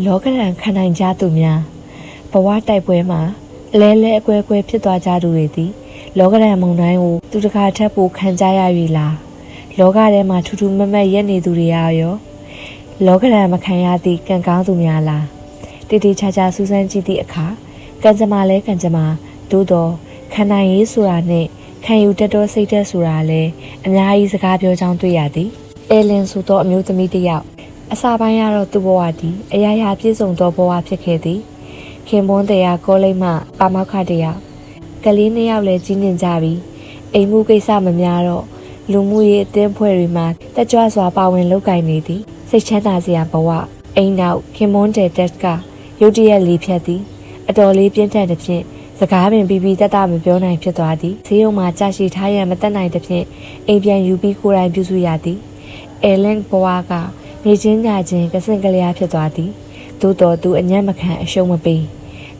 လောကရန်ခံနိုင်ကြသူများဘဝတိုက်ပွဲမှာအလဲလဲအကွဲကွဲဖြစ်သွားကြသူတွေသည်လောကရန်မုန်တိုင်းကိုသူတကာထက်ပိုခံကြရ၍လားလောကထဲမှာထူးထူးမမတ်ရက်နေသူတွေရောလောကရန်မခံရသည့်ကံကောင်းသူများလားတိတိကျကျစူးစမ်းကြည့်သည့်အခါကံကြမ္မာလဲကံကြမ္မာသို့တော့ခံနိုင်ရေးဆိုတာနဲ့ခံယူတတ်သောစိတ်ဓာတ်ဆိုတာလည်းအများကြီးစကားပြောကြောင်းတွေ့ရသည်အဲလင်ဆိုသောအမျိုးသမီးတစ်ယောက်အစာပိုင်းကတော့သူ့ဘဝတည်အရာရာပြည့်စုံသောဘဝဖြစ်ခဲ့သည်ခင်ပွန်းတရားကောလိပ်မှပါမောက္ခတရားကလေးနှစ်ယောက်လည်းကြီးနေကြပြီအိမ်မှုကိစ္စမများတော့လူမှုရေးအသင်းဖွဲ့တွေမှာတက်ကြွစွာပါဝင်လုပ်ကိုင်နေသည်စိတ်ချမ်းသာစရာဘဝအိမ်နောက်ခင်ပွန်းတဲ့တက်ကရုတ်တရက်လေးဖြတ်သည်အတော်လေးပြင်းထန်သဖြင့်စကားပင်ပြီးတတ်တာမပြောနိုင်ဖြစ်သွားသည်ဈေးရုံမှာကြာရှည်ထားရန်မတတ်နိုင်သဖြင့်အိမ်ပြန်ယူပြီးကိုယ်တိုင်ပြုစုရသည်အဲလန်ဘဝကနေချင်းညချင်းကစင်ကလျာဖြစ်သွားသည်သို့တော်သူအညံ့မခံအရှုံးမပေး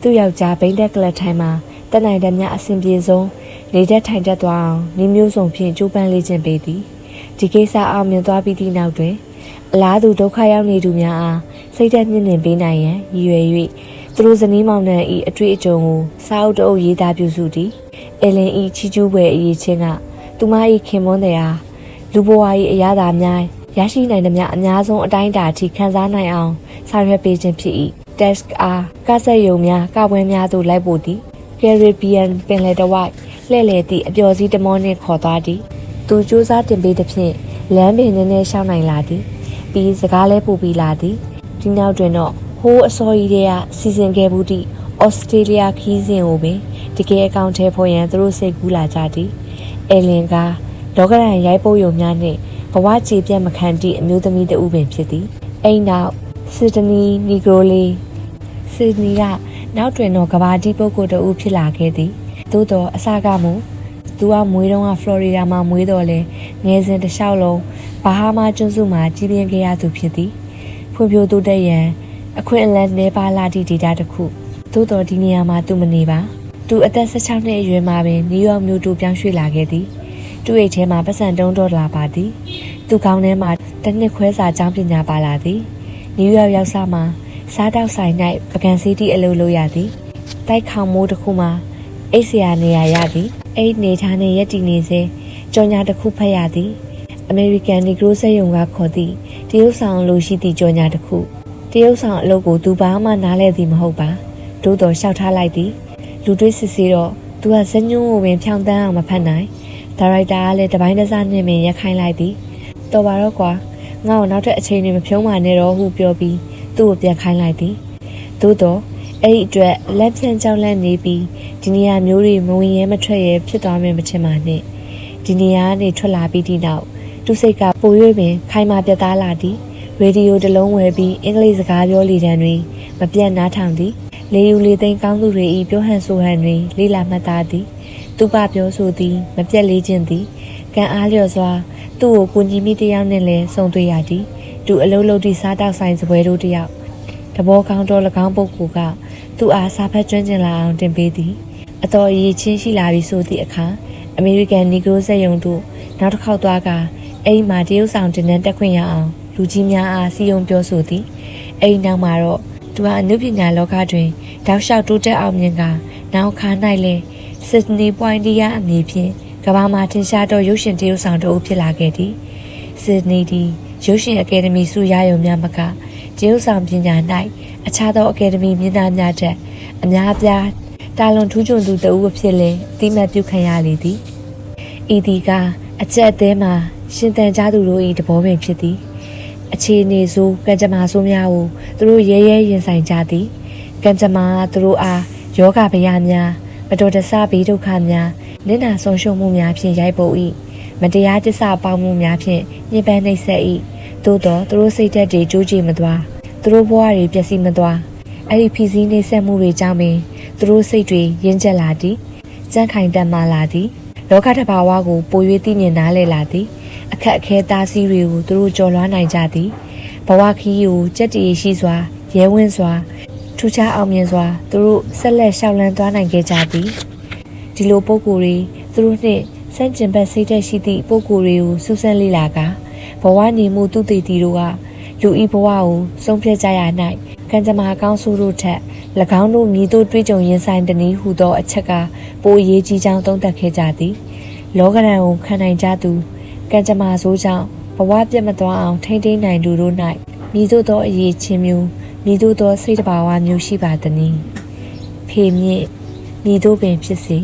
သူ့ယောက်ျားဘိန်းတက်ကလထိုင်မှာတက်နိုင်တဲ့များအဆင်ပြေဆုံးနေတဲ့ထိုင်တတ်သွားအောင်နေမျိုးစုံဖြင့်ကြိုးပမ်းလေ့ကျင့်ပေးသည်ဒီကိစ္စအောင်မြင်သွားပြီးသည့်နောက်တွင်အလားတူဒုက္ခရောက်နေသူများအားစိတ်ဓာတ်မြင့်တင်ပေးနိုင်ရန်ရည်ရွယ်၍သူတို့ဇနီးမောင်နှံ၏အတွေ့အကြုံကိုစာအုပ်တအုပ်ရေးသားပြုစုသည်အလင်၏ချီကျူးပွဲအရေးချင်းကသူမ၏ခင်မွန်းတဲ့အားလူဘဝ၏အရာသာများရရှိနိုင်သည်များအများဆုံးအတိုင်းအတာအထိခန်းစားနိုင်အောင်ဆောင်ရွက်ပေးခြင်းဖြစ်၏ task အားကဆက်ယုံများကပွဲများသို့လိုက်ပို့သည် Caribbean ပင်လယ်တဝိုက်လှည့်လည်သည့်အပျော်စီးတမောနှင့်ခေါ်သွားသည်သူစူးစမ်းတင်ပေးသည်ဖြင့်လမ်းပင်နည်းနည်းရှောင်းနိုင်လာသည်ပြီးစကားလဲပို့ပြီးလာသည်ဒီနောက်တွင်တော့ဟိုးအစောကြီးတည်းကစီစဉ်ခဲ့မှုသည့်ဩစတြေးလျခီးစဉ်ကိုပင်တကယ်အကောင့်ထဲပေါ်ရန်သူတို့စိတ်ကူးလာကြသည်အဲလင်ကလောကရန်ရိုက်ပုတ်ယုံများနှင့်ဘဝကြည်ပြတ်မခံသည့်အမျိုးသမီးတဦးပင်ဖြစ်သည်အိမ်နောက်စစ်ဒနီနီဂရိုလီစစ်ဒနီကနောက်တွင်တော့ကဘာတီပုဂ္ဂိုလ်တဦးဖြစ်လာခဲ့သည်သို့တော့အစကမူသူကမွေးတုန်းကဖလော်ရီဒါမှာမွေးတော်လဲငယ်စဉ်တစ်လျှောက်လုံးဘာဟာမာကျွန်းစုမှာကြီးပြင်းခဲ့ရသူဖြစ်သည်ဖွံ့ဖြိုးတိုးတက်ရန်အခွင့်အလမ်းနေပါလာသည့်ဒေတာတစ်ခုသို့တော်ဒီနေရာမှာသူမနေပါသူအသက်16နှစ်အရွယ်မှာပင်နယူးယောက်မြို့သို့ပြောင်းရွှေ့လာခဲ့သည်သူ့အိတ်ထဲမှာပတ်စံ$3ပါသည်သူခေါင်းထဲမှာတစ်နှစ်ခွဲစာကျောင်းပညာပါလာသည်နယူးယောက်ရောက်စားမှာစားတောက်ဆိုင်၌ပကံစီးတီအလုပ်လုပ်ရသည်တိုက်ခေါင်မိုးတစ်ခုမှာအိတ်ဆရာနေရာရသည်အိတ်နေထားနေရက်တည်နေစေကြော်ညာတစ်ခုဖတ်ရသည်အမေရိကန်နီဂရိုစက်ယုံကခေါ်သည့်တရုတ်ဆောင်လိုရှိသည့်ကြော်ညာတစ်ခုတရုတ်ဆောင်အလုပ်ကိုသူဘာမှနားလဲသည်မဟုတ်ပါသို့တော်လျှောက်ထားလိုက်သည်လူတွေးစစ်ဆေးတော့သူကဇညွန်းကိုပင်ဖြောင်းတန်းအောင်မဖတ်နိုင်ဒါရိုက်တာကလည်းတပိုင်းတစနှင့်ပင်ရက်ခိုင်းလိုက်သည်တော်ပါတော့ကွာငါ့ကိုနောက်ထပ်အချိန်တွေမဖြုံးပါနဲ့တော့ဟုပြောပြီးသူ့ကိုပြန်ခိုင်းလိုက်သည်သို့တော့အဲ့ဒီအတွက်လက်ဖြန့်ကြောက်လန့်နေပြီးဒီနေရာမျိုးတွေမဝင်ရဲမထွက်ရဲဖြစ်သွားမယ်မထင်ပါနဲ့ဒီနေရာကနေထွက်လာပြီးဒီနောက်သူစိတ်ကပို၍ပင်ခိုင်မာပြတ်သားလာသည်ရေဒီယိုတစ်လုံးဝယ်ပြီးအင်္ဂလိပ်စကားပြောလေတံတွေမပြတ်နားထောင်သည်လေယူလေသိမ်းကောင်းသူတွေ၏ပြောဟန်ဆိုဟန်တွေလေ့လာမှတ်သားသည်သူပပြောဆိုသည်မပြတ်လေးခြင်းသည်ကံအားလျော်စွာသူ့ကိုကိုကြီးမိတယောက်နဲ့လည်းဆုံတွေ့ရသည်သူအလုံးလုံးသည့်စားတောက်ဆိုင်စပွဲတို့တယောက်တဘောကောင်းတော်၎င်းပုဂ္ဂိုလ်ကသူ့အားစာဖတ်ကျွမ်းကျင်လာအောင်တင်ပေးသည်အတော်ရည်ချင်းရှိလာပြီဆိုသည့်အခါအမေရိကန်နီဂရိုစက်ယုံတို့နောက်တစ်ခေါက်သွားကအိမ်မှာတရုတ်ဆောင်တင်တဲ့တက်ခွင့်ရအောင်လူကြီးများအားစီယုံပြောဆိုသည်အိမ်နောက်မှာတော့သူဟာအနုပညာလောကတွင်တောက်လျှောက်တိုးတက်အောင်မြင်ကနောက်ခါ၌လဲစစ်ဒနီပွိုင်တီယာအမည်ဖြင့်ကမ္ဘာမှာထင်ရှားသောရုပ်ရှင်တရုတ်ဆောင်တအုပ်ဖြစ်လာခဲ့သည်စစ်ဒနီသည်ရုပ်ရှင်အကယ်ဒမီဆုရရုံများမကတရုတ်ဆောင်ပညာ၌အခြားသောအကယ်ဒမီမြင့်သားများထက်အများအပြားတာလွန်ထူးချွန်သူတဦးအဖြစ်လဲအတိမတ်ပြုခံရလေသည်ဤသည်ကအကျက်အသေးမှာရှင်သန်ကြသူတို့၏တဘောပင်ဖြစ်သည်အခြေအနေဆိုကံကြမ္မာဆိုးများကိုသူတို့ရဲရဲရင်ဆိုင်ကြသည်ကံကြမ္မာသူတို့အားယောဂဗျာများမတော်တဆဘေးဒုက္ခများနစ်နာဆုံးရှုံးမှုများဖြင့်ရိုက်ပုတ်၏မတရားတစ္ဆပေါင်းမှုများဖြင့်ညှဉ်းပန်းနှိပ်စက်၏သို့သောသူတို့စိတ်ဓာတ်တွေကြိုးကြည့်မသွားသူတို့ဘဝတွေပျက်စီးမသွားအဲ့ဒီဖိစီးနှိပ်စက်မှုတွေကြောင့်ပင်သူတို့စိတ်တွေရင့်ကျက်လာသည်ကြမ်းခိုင်တတ်မှလာသည်လောကတဘာဝကိုပို၍သိမြင်နားလည်လာသည်အခက်အခဲသားစီးတွေကိုသူတို့ကျော်လွှားနိုင်ကြသည်ဘဝခီးကိုကြက်တည်ရှိစွာရဲဝံ့စွာထူးခြားအောင်မြင်စွာသူတို့ဆက်လက်ရှောက်လန်းသွားနိုင်ခဲ့ကြသည်ဒီလိုပုံကိုယ်တွေသူတို့နှင့်စန့်ကျင်ဘက်စိတ်သက်ရှိသည့်ပုံကိုယ်တွေကိုစူးစမ်းလေ့လာကဘဝနေမှုသူတည်တည်တို့ကလူဤဘဝကိုဆုံးဖြတ်ကြရ၌က ကံကြမ္မာအကောင်းဆိုးတို့ထက်၎င်းတို့မြည်တို့တွေးကြုံရင်ဆိုင်တဲ့နည်းဟူသောအချက်ကပိုအရေးကြီးကြောင်းသုံးသပ်ခဲ့ကြသည်လောကဓာတ်ကိုခံနိုင်ကြသူကံကြမ္မာဆိုးကြောင့်ဘဝပြတ်မသွားအောင်ထိမ့်သိမ်းနိုင်သူတို့၌မြည်တို့သောအရေးချင်းမျိုးမြည်တို့သောစိတ်တဘာဝမျိုးရှိပါသည်။ဖေမြင့်မြည်တို့ပင်ဖြစ်စေ